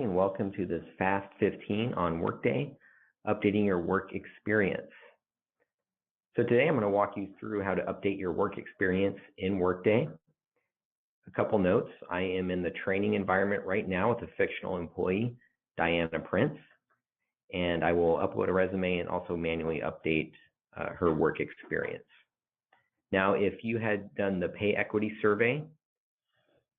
And welcome to this Fast15 on Workday, updating your work experience. So today I'm going to walk you through how to update your work experience in Workday. A couple notes: I am in the training environment right now with a fictional employee, Diana Prince, and I will upload a resume and also manually update her work experience. Now, if you had done the pay equity survey,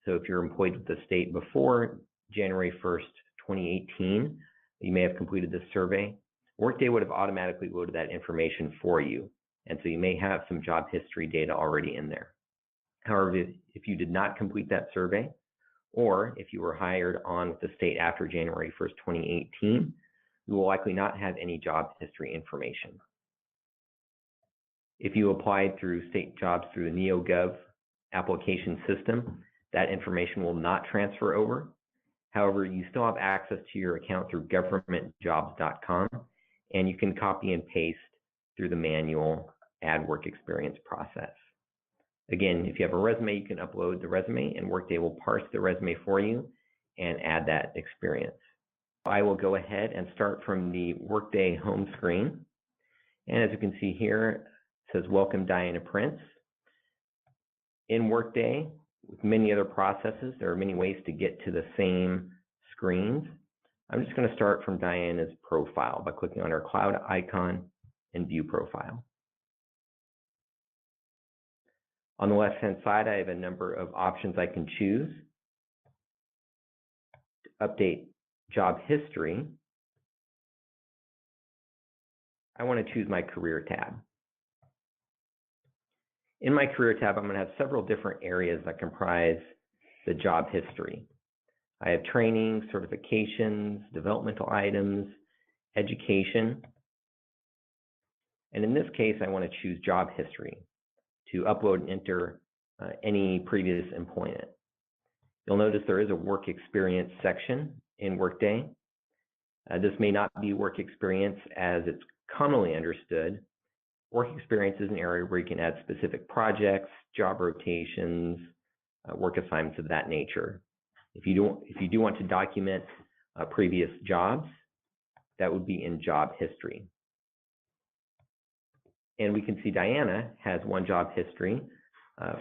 so if you're employed with the state before January 1st, 2018, you may have completed this survey. Workday would have automatically loaded that information for you, and so you may have some job history data already in there. However, if you did not complete that survey, or if you were hired on with the state after January 1st, 2018, you will likely not have any job history information. If you applied through state jobs through the NeoGov application system, that information will not transfer over. However, you still have access to your account through governmentjobs.com, and you can copy and paste through the manual add work experience process. Again, if you have a resume, you can upload the resume, and Workday will parse the resume for you and add that experience. I will go ahead and start from the Workday home screen. And as you can see here, it says, "Welcome, Diana Prince." In Workday, with many other processes, there are many ways to get to the same screens. I'm just going to start from Diana's profile by clicking on her cloud icon and view profile. On the left-hand side, I have a number of options I can choose. To update job history, I want to choose my career tab. In my career tab, I'm going to have several different areas that comprise the job history. I have training, certifications, developmental items, education. And in this case, I want to choose job history to upload and enter any previous employment. You'll notice there is a work experience section in Workday. This may not be work experience as it's commonly understood. Work experience is an area where you can add specific projects, job rotations, work assignments of that nature. If you do want to document previous jobs, that would be in job history. And we can see Diana has one job history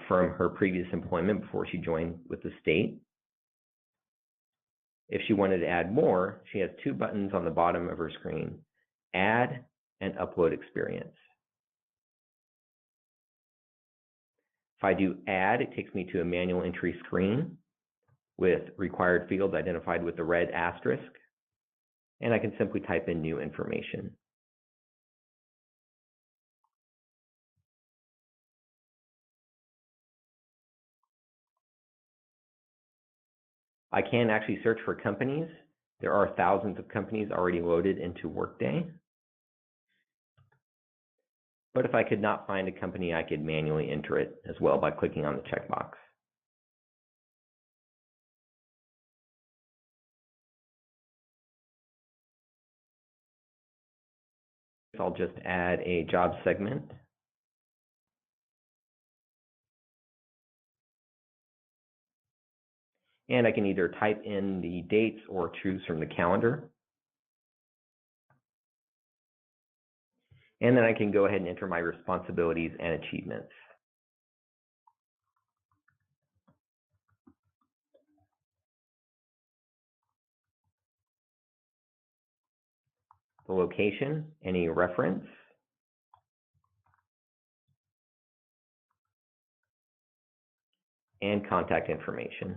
from her previous employment before she joined with the state. If she wanted to add more, she has two buttons on the bottom of her screen: Add and Upload Experience. If I do add, it takes me to a manual entry screen with required fields identified with the red asterisk, and I can simply type in new information. I can actually search for companies. There are thousands of companies already loaded into Workday. But if I could not find a company, I could manually enter it as well by clicking on the checkbox. I'll just add a job segment. And I can either type in the dates or choose from the calendar. And then I can go ahead and enter my responsibilities and achievements. The location, any reference, and contact information.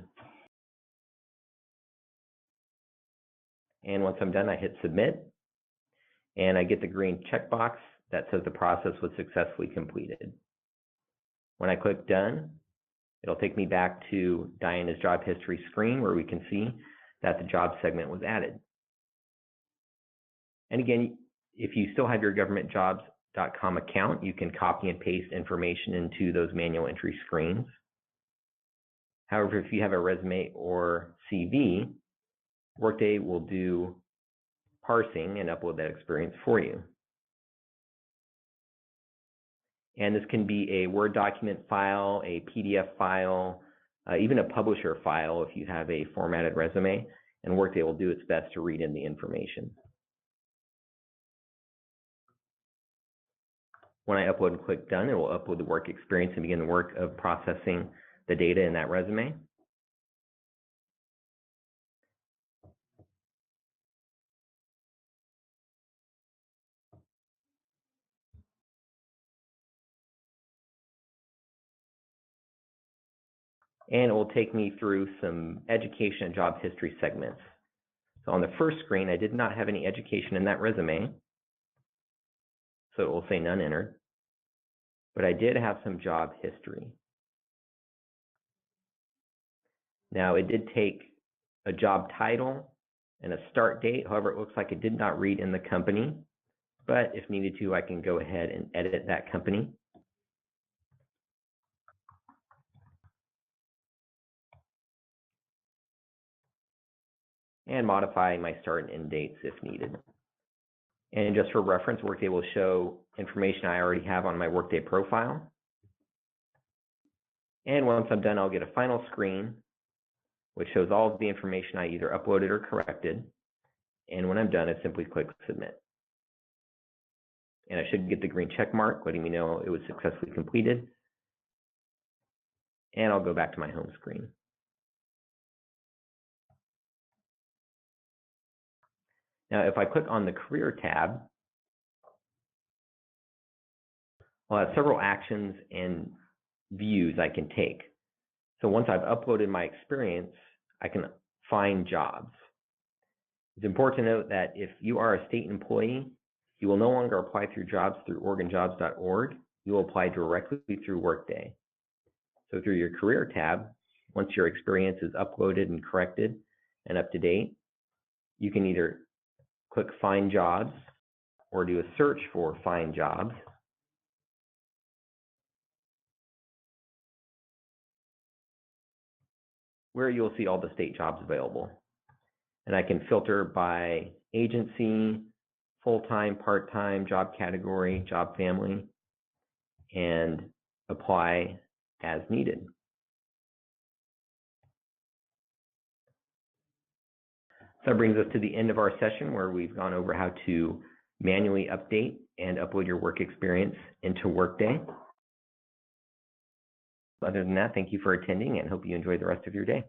And once I'm done, I hit submit, and I get the green checkbox that says the process was successfully completed. When I click done, it'll take me back to Diana's job history screen where we can see that the job segment was added. And again, if you still have your governmentjobs.com account, you can copy and paste information into those manual entry screens. However, if you have a resume or CV, Workday will do parsing and upload that experience for you. And this can be a Word document file, a PDF file, even a publisher file if you have a formatted resume. and Workday will do its best to read in the information. When I upload and click Done, it will upload the work experience and begin the work of processing the data in that resume. And it will take me through some education and job history segments. So on the first screen, I did not have any education in that resume, so it will say none entered, but I did have some job history. Now, it did take a job title and a start date. However, it looks like it did not read in the company, but if needed to, I can go ahead and edit that company. And modify my start and end dates if needed. And just for reference, Workday will show information I already have on my Workday profile. And once I'm done, I'll get a final screen, which shows all of the information I either uploaded or corrected. And when I'm done, I simply click Submit. And I should get the green check mark, letting me know it was successfully completed. And I'll go back to my home screen. Now, if I click on the Career tab, I'll have several actions and views I can take. So once I've uploaded my experience, I can find jobs. It's important to note that if you are a state employee, you will no longer apply through jobs through OregonJobs.org. You will apply directly through Workday. So through your Career tab, once your experience is uploaded and corrected and up to date, you can either click Find Jobs or do a search for Find Jobs. Where you'll see all the state jobs available. And I can filter by agency, full-time, part-time, job category, job family, and apply as needed. So that brings us to the end of our session where we've gone over how to manually update and upload your work experience into Workday. Other than that, thank you for attending and hope you enjoy the rest of your day.